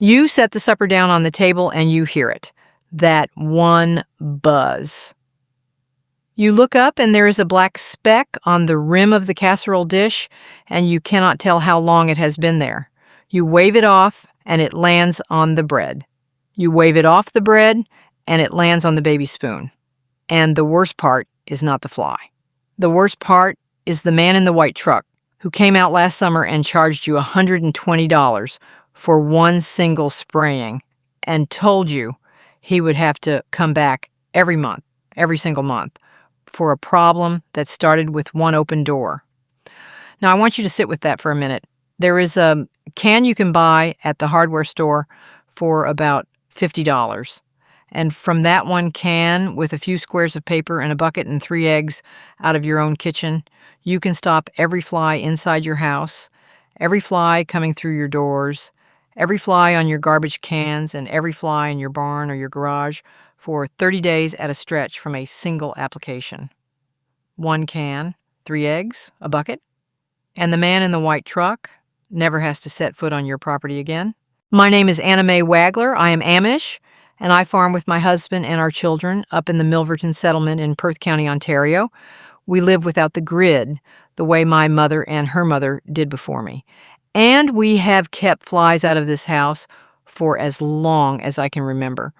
You set the supper down on the table and you hear it. That one buzz. You look up and there is a black speck on the rim of the casserole dish, and you cannot tell how long it has been there. You wave it off and it lands on the bread. You wave it off the bread and it lands on the baby spoon. And the worst part is not the fly. The worst part is the man in the white truck who came out last summer and charged you $120 for one single spraying and told you he would have to come back every month, every single month, for a problem that started with one open door. Now, I want you to sit with that for a minute. There is a can you can buy at the hardware store for about $50. And from that one can, with a few squares of paper and a bucket and 3 eggs out of your own kitchen, you can stop every fly inside your house, every fly coming through your doors, every fly on your garbage cans, and every fly in your barn or your garage for 30 days at a stretch from a single application. 1 can, 3 eggs, a bucket, and the man in the white truck never has to set foot on your property again. My name is Anna Mae Wagler. I am Amish, and I farm with my husband and our children up in the Milverton settlement in Perth County, Ontario. We live without the grid, the way my mother and her mother did before me. And we have kept flies out of this house for as long as I can remember,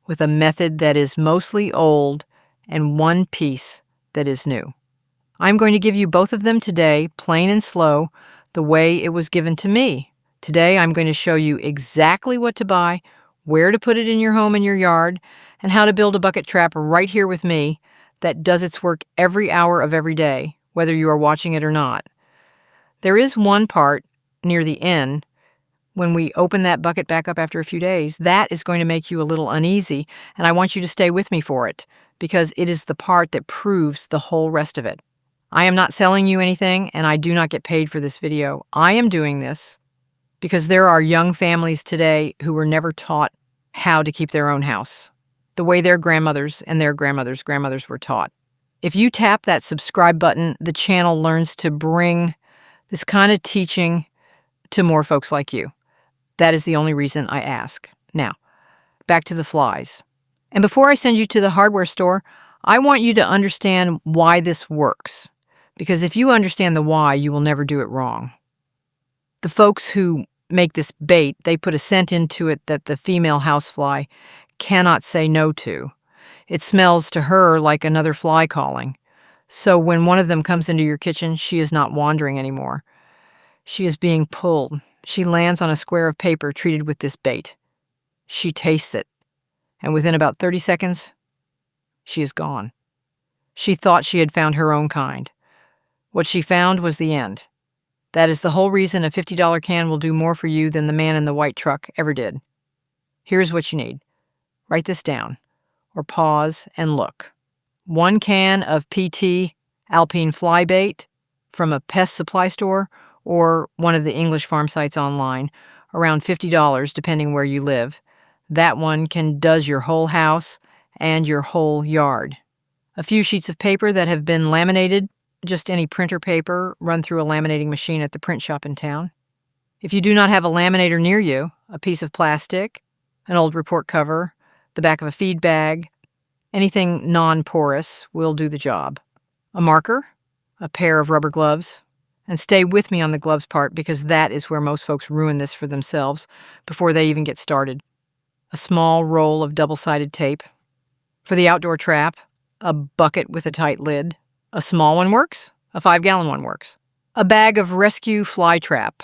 with a method that is mostly old and one piece that is new. I'm going to give you both of them today, plain and slow, the way it was given to me. Today I'm going to show you exactly what to buy, where to put it in your home and your yard, and how to build a bucket trap right here with me that does its work every hour of every day, whether you are watching it or not. There is one part near the end, when we open that bucket back up after a few days, that is going to make you a little uneasy, and I want you to stay with me for it, because it is the part that proves the whole rest of it. I am not selling you anything, and I do not get paid for this video. I am doing this because there are young families today who were never taught how to keep their own house, the way their grandmothers and their grandmothers' grandmothers were taught. If you tap that subscribe button, the channel learns to bring this kind of teaching to more folks like you. That is the only reason I ask. Now, back to the flies. And before I send you to the hardware store, I want you to understand why this works. Because if you understand the why, you will never do it wrong. The folks who make this bait, they put a scent into it that the female housefly cannot say no to. It smells to her like another fly calling. So when one of them comes into your kitchen, she is not wandering anymore. She is being pulled. She lands on a square of paper treated with this bait. She tastes it. And within about 30 seconds, she is gone. She thought she had found her own kind. What she found was the end. That is the whole reason a $50 can will do more for you than the man in the white truck ever did. Here's what you need. Write this down, or pause and look. 1 can of PT Alpine fly bait from a pest supply store or one of the English farm sites online, around $50 depending where you live. That one can does your whole house and your whole yard. A few sheets of paper that have been laminated, just any printer paper run through a laminating machine at the print shop in town. If you do not have a laminator near you, a piece of plastic, an old report cover, the back of a feed bag, anything non-porous will do the job. A marker, a pair of rubber gloves, and stay with me on the gloves part because that is where most folks ruin this for themselves before they even get started. A small roll of double-sided tape. For the outdoor trap, a bucket with a tight lid. A small one works, a 5-gallon one works. A bag of rescue fly trap,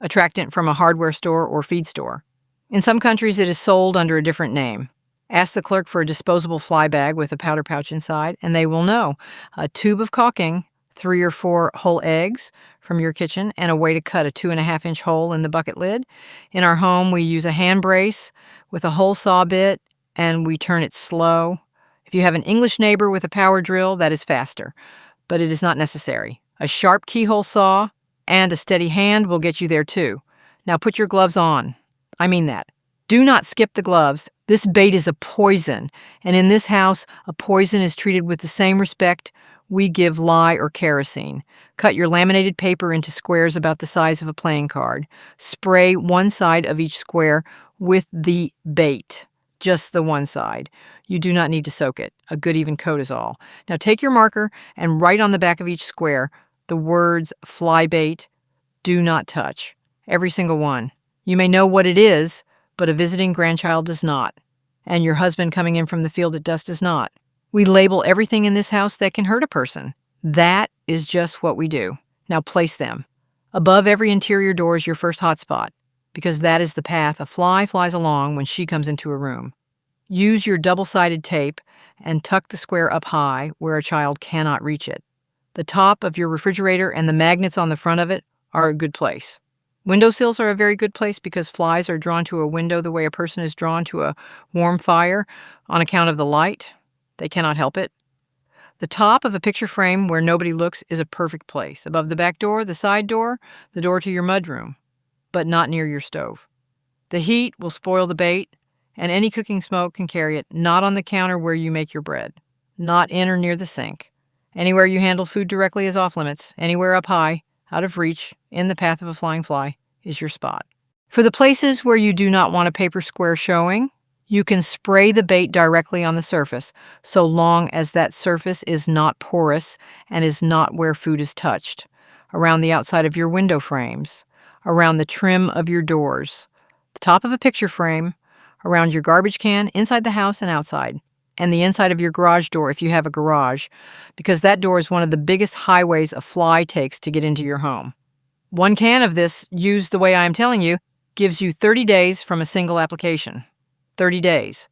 attractant from a hardware store or feed store. In some countries, it is sold under a different name. Ask the clerk for a disposable fly bag with a powder pouch inside, and they will know. A tube of caulking, 3 or 4 whole eggs from your kitchen, and a way to cut a 2.5-inch hole in the bucket lid. In our home, we use a hand brace with a hole saw bit, and we turn it slow. If you have an English neighbor with a power drill, that is faster, but it is not necessary. A sharp keyhole saw and a steady hand will get you there too. Now put your gloves on. I mean that. Do not skip the gloves. This bait is a poison, and in this house, a poison is treated with the same respect we give lye or kerosene. Cut your laminated paper into squares about the size of a playing card. Spray one side of each square with the bait, just the one side. You do not need to soak it. A good even coat is all. Now take your marker and write on the back of each square the words fly bait, do not touch. Every single one. You may know what it is, but a visiting grandchild does not. And your husband coming in from the field at dusk does not. We label everything in this house that can hurt a person. That is just what we do. Now place them. Above every interior door is your first hotspot, because that is the path a fly flies along when she comes into a room. Use your double-sided tape and tuck the square up high where a child cannot reach it. The top of your refrigerator and the magnets on the front of it are a good place. Windowsills are a very good place because flies are drawn to a window the way a person is drawn to a warm fire on account of the light. They cannot help it. The top of a picture frame where nobody looks is a perfect place. Above the back door, the side door, the door to your mudroom, but not near your stove. The heat will spoil the bait, and any cooking smoke can carry it, not on the counter where you make your bread, not in or near the sink. Anywhere you handle food directly is off limits. Anywhere up high, out of reach, in the path of a flying fly, is your spot. For the places where you do not want a paper square showing, you can spray the bait directly on the surface, so long as that surface is not porous and is not where food is touched. Around the outside of your window frames, around the trim of your doors, the top of a picture frame, around your garbage can, inside the house and outside, and the inside of your garage door if you have a garage, because that door is one of the biggest highways a fly takes to get into your home. One can of this, used the way I am telling you, gives you 30 days from a single application. 30 days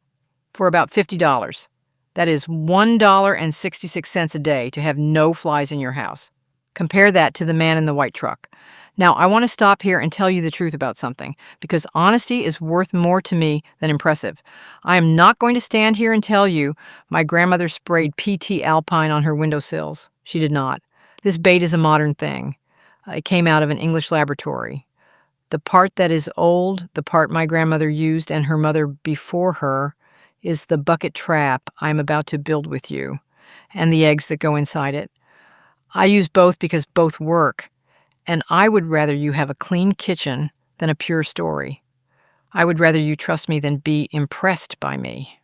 for about $50. That is $1.66 a day to have no flies in your house. Compare that to the man in the white truck. Now, I want to stop here and tell you the truth about something, because honesty is worth more to me than impressive. I am not going to stand here and tell you my grandmother sprayed PT Alpine on her windowsills. She did not. This bait is a modern thing. It came out of an English laboratory. The part that is old, the part my grandmother used and her mother before her, is the bucket trap I'm about to build with you, and the eggs that go inside it. I use both because both work, and I would rather you have a clean kitchen than a pure story. I would rather you trust me than be impressed by me.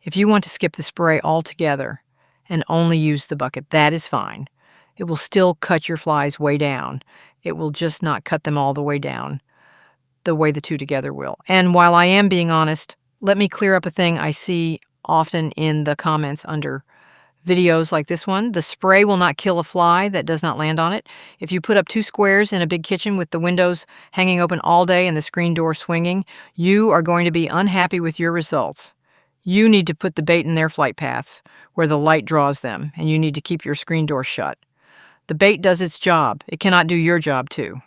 If you want to skip the spray altogether and only use the bucket, that is fine. It will still cut your flies way down. It will just not cut them all the way down, the way the two together will. And while I am being honest, let me clear up a thing I see often in the comments under videos like this one. The spray will not kill a fly that does not land on it. If you put up 2 squares in a big kitchen with the windows hanging open all day and the screen door swinging, you are going to be unhappy with your results. You need to put the bait in their flight paths where the light draws them, and you need to keep your screen door shut. The bait does its job. It cannot do your job too.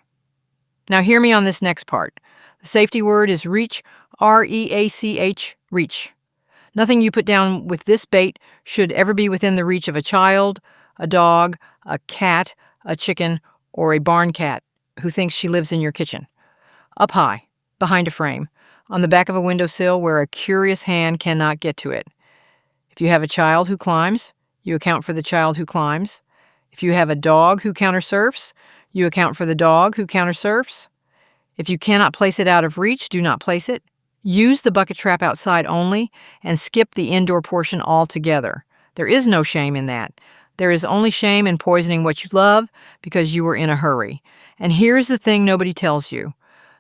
Now hear me on this next part. The safety word is reach, R-E-A-C-H, reach. Nothing you put down with this bait should ever be within the reach of a child, a dog, a cat, a chicken, or a barn cat who thinks she lives in your kitchen. Up high, behind a frame, on the back of a windowsill where a curious hand cannot get to it. If you have a child who climbs, you account for the child who climbs. If you have a dog who countersurfs, you account for the dog who countersurfs. If you cannot place it out of reach, do not place it. Use the bucket trap outside only and skip the indoor portion altogether. There is no shame in that. There is only shame in poisoning what you love because you were in a hurry. And here's the thing nobody tells you.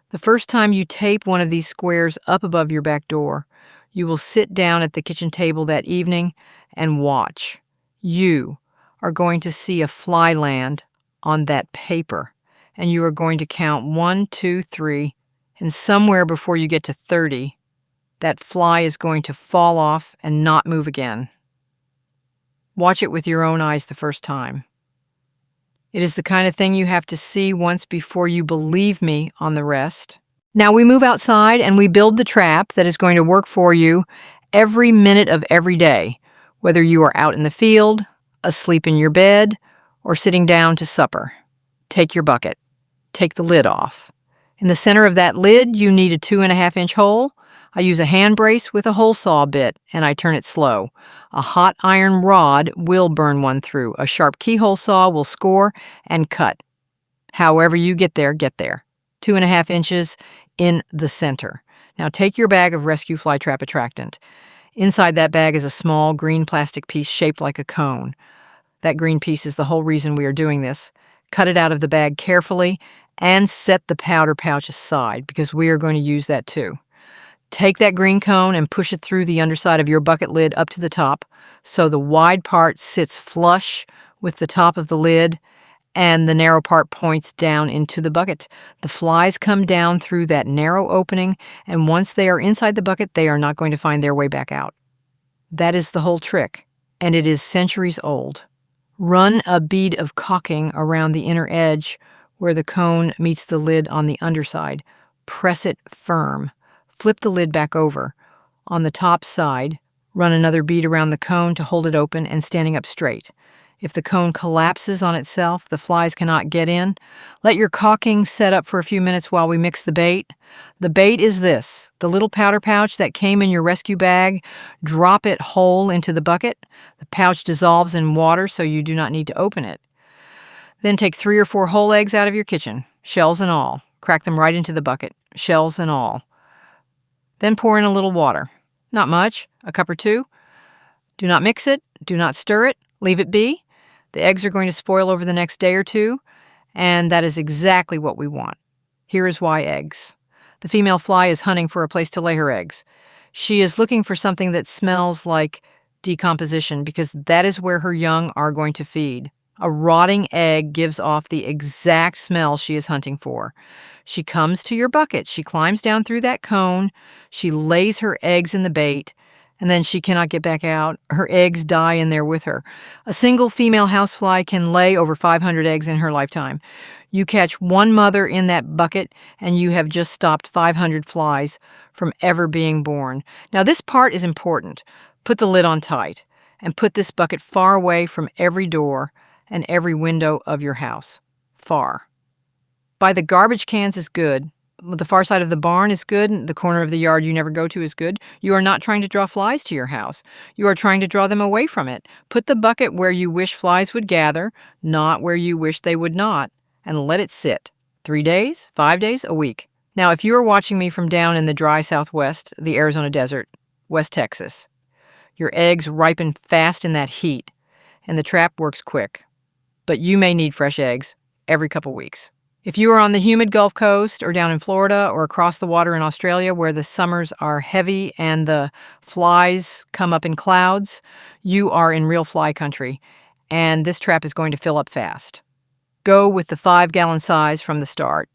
The first time you tape one of these squares up above your back door, you will sit down at the kitchen table that evening and watch. You are going to see a fly land on that paper, and you are going to count 1, 2, 3, and somewhere before you get to 30, that fly is going to fall off and not move again. Watch it with your own eyes the first time. It is the kind of thing you have to see once before you believe me on the rest. Now we move outside and we build the trap that is going to work for you every minute of every day, whether you are out in the field, asleep in your bed, or sitting down to supper. Take your bucket. Take the lid off. In the center of that lid, you need a 2.5-inch hole. I use a hand brace with a hole saw bit, and I turn it slow. A hot iron rod will burn one through. A sharp keyhole saw will score and cut. However you get there, 2.5 inches in the center. Now take your bag of rescue flytrap attractant. Inside that bag is a small green plastic piece shaped like a cone. That green piece is the whole reason we are doing this. Cut it out of the bag carefully and set the powder pouch aside because we are going to use that too. Take that green cone and push it through the underside of your bucket lid up to the top so the wide part sits flush with the top of the lid and the narrow part points down into the bucket. The flies come down through that narrow opening, and once they are inside the bucket, they are not going to find their way back out. That is the whole trick, and it is centuries old. Run a bead of caulking around the inner edge where the cone meets the lid on the underside. Press it firm. Flip the lid back over. On the top side, run another bead around the cone to hold it open and standing up straight. If the cone collapses on itself, the flies cannot get in. Let your caulking set up for a few minutes while we mix the bait. The bait is this, the little powder pouch that came in your rescue bag. Drop it whole into the bucket. The pouch dissolves in water, so you do not need to open it. Then take 3 or 4 whole eggs out of your kitchen, shells and all. Crack them right into the bucket, shells and all. Then pour in a little water. Not much, a cup or 2. Do not mix it, do not stir it, leave it be. The eggs are going to spoil over the next day or 2, and that is exactly what we want. Here is why eggs. The female fly is hunting for a place to lay her eggs. She is looking for something that smells like decomposition because that is where her young are going to feed. A rotting egg gives off the exact smell she is hunting for. She comes to your bucket. She climbs down through that cone. She lays her eggs in the bait, and then she cannot get back out. Her eggs die in there with her. A single female housefly can lay over 500 eggs in her lifetime. You catch one mother in that bucket, and you have just stopped 500 flies from ever being born. Now, this part is important. Put the lid on tight, and put this bucket far away from every door and every window of your house. Far. By the garbage cans is good. The far side of the barn is good. The corner of the yard you never go to is good. You are not trying to draw flies to your house. You are trying to draw them away from it. Put the bucket where you wish flies would gather, not where you wish they would not, and let it sit. 3 days, 5 days, a week. Now, if you are watching me from down in the dry Southwest, the Arizona desert, West Texas, your eggs ripen fast in that heat, and the trap works quick. But you may need fresh eggs every couple weeks. If you are on the humid Gulf Coast or down in Florida or across the water in Australia where the summers are heavy and the flies come up in clouds, you are in real fly country, and this trap is going to fill up fast. Go with the 5-gallon size from the start.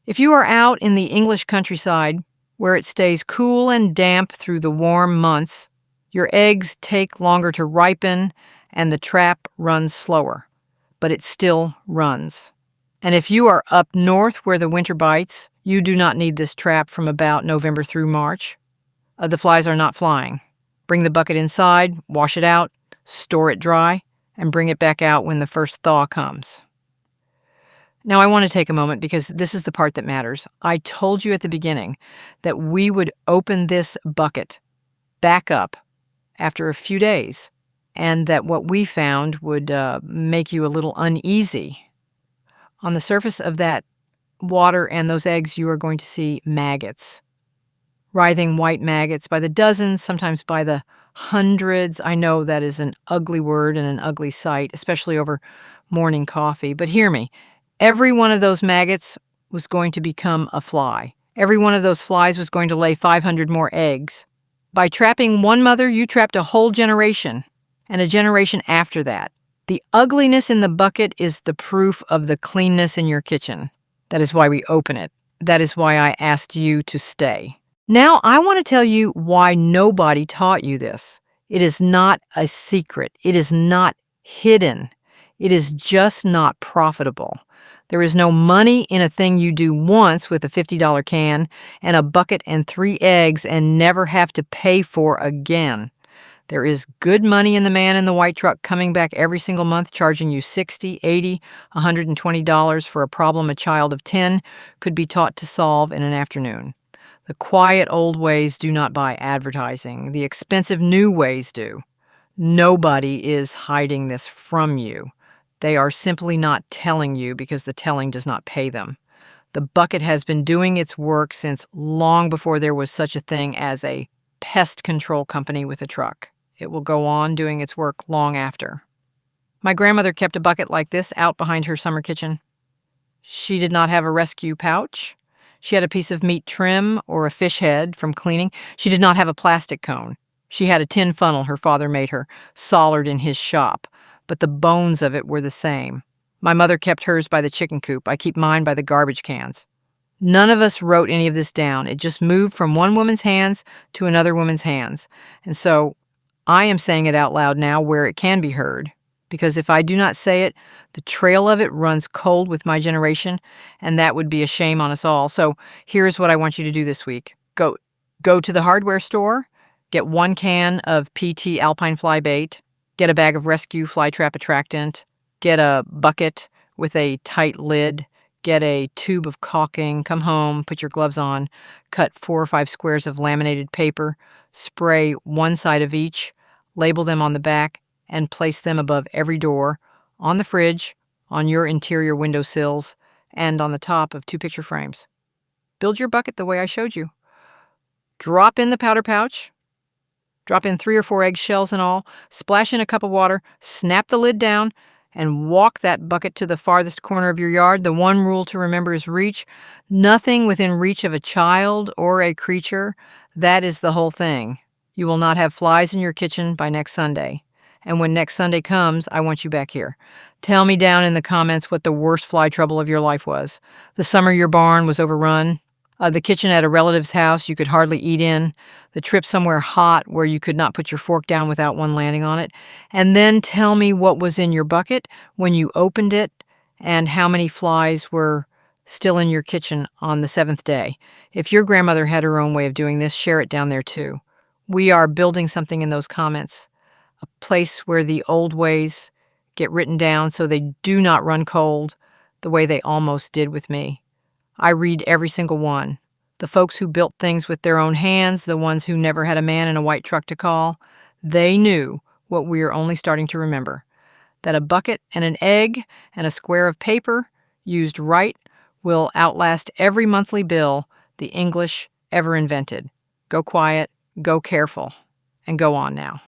If you are out in the English countryside where it stays cool and damp through the warm months, your eggs take longer to ripen and the trap runs slower, but it still runs. And if you are up north where the winter bites, you do not need this trap from about November through March. The flies are not flying. Bring the bucket inside, wash it out, store it dry, and bring it back out when the first thaw comes. Now I want to take a moment because this is the part that matters. I told you at the beginning that we would open this bucket back up after a few days, and that what we found would make you a little uneasy. On the surface of that water and those eggs, you are going to see maggots. Writhing white maggots by the dozens, sometimes by the hundreds. I know that is an ugly word and an ugly sight, especially over morning coffee. But hear me, every one of those maggots was going to become a fly. Every one of those flies was going to lay 500 more eggs. By trapping one mother, you trapped a whole generation, and a generation after that. The ugliness in the bucket is the proof of the cleanness in your kitchen. That is why we open it. That is why I asked you to stay. Now, I want to tell you why nobody taught you this. It is not a secret. It is not hidden. It is just not profitable. There is no money in a thing you do once with a $50 can and a bucket and 3 eggs and never have to pay for again. There is good money in the man in the white truck coming back every single month charging you $60, $80, $120 for a problem a child of 10 could be taught to solve in an afternoon. The quiet old ways do not buy advertising. The expensive new ways do. Nobody is hiding this from you. They are simply not telling you because the telling does not pay them. The bucket has been doing its work since long before there was such a thing as a pest control company with a truck. It will go on doing its work long after. My grandmother kept a bucket like this out behind her summer kitchen. She did not have a rescue pouch. She had a piece of meat trim or a fish head from cleaning. She did not have a plastic cone. She had a tin funnel her father made her, soldered in his shop, but the bones of it were the same. My mother kept hers by the chicken coop. I keep mine by the garbage cans. None of us wrote any of this down. It just moved from one woman's hands to another woman's hands. And so I am saying it out loud now where it can be heard. Because if I do not say it, the trail of it runs cold with my generation, and that would be a shame on us all. So here's what I want you to do this week. Go to the hardware store, get 1 can of PT Alpine Fly bait, get a bag of rescue fly trap attractant, get a bucket with a tight lid, get a tube of caulking, come home, put your gloves on, cut 4 or 5 squares of laminated paper, spray one side of each, label them on the back, and place them above every door, on the fridge, on your interior windowsills, and on the top of 2 picture frames. Build your bucket the way I showed you. Drop in the powder pouch. Drop in 3 or 4 eggshells in all. Splash in a cup of water. Snap the lid down and walk that bucket to the farthest corner of your yard. The one rule to remember is reach. Nothing within reach of a child or a creature. That is the whole thing. You will not have flies in your kitchen by next Sunday. And when next Sunday comes, I want you back here. Tell me down in the comments what the worst fly trouble of your life was. The summer your barn was overrun. The kitchen at a relative's house you could hardly eat in. The trip somewhere hot where you could not put your fork down without one landing on it. And then tell me what was in your bucket when you opened it and how many flies were still in your kitchen on the 7th day. If your grandmother had her own way of doing this, share it down there too. We are building something in those comments. A place where the old ways get written down so they do not run cold the way they almost did with me. I read every single one. The folks who built things with their own hands, the ones who never had a man in a white truck to call, they knew what we are only starting to remember. That a bucket and an egg and a square of paper used right will outlast every monthly bill the English ever invented. Go quiet, go careful, and go on now.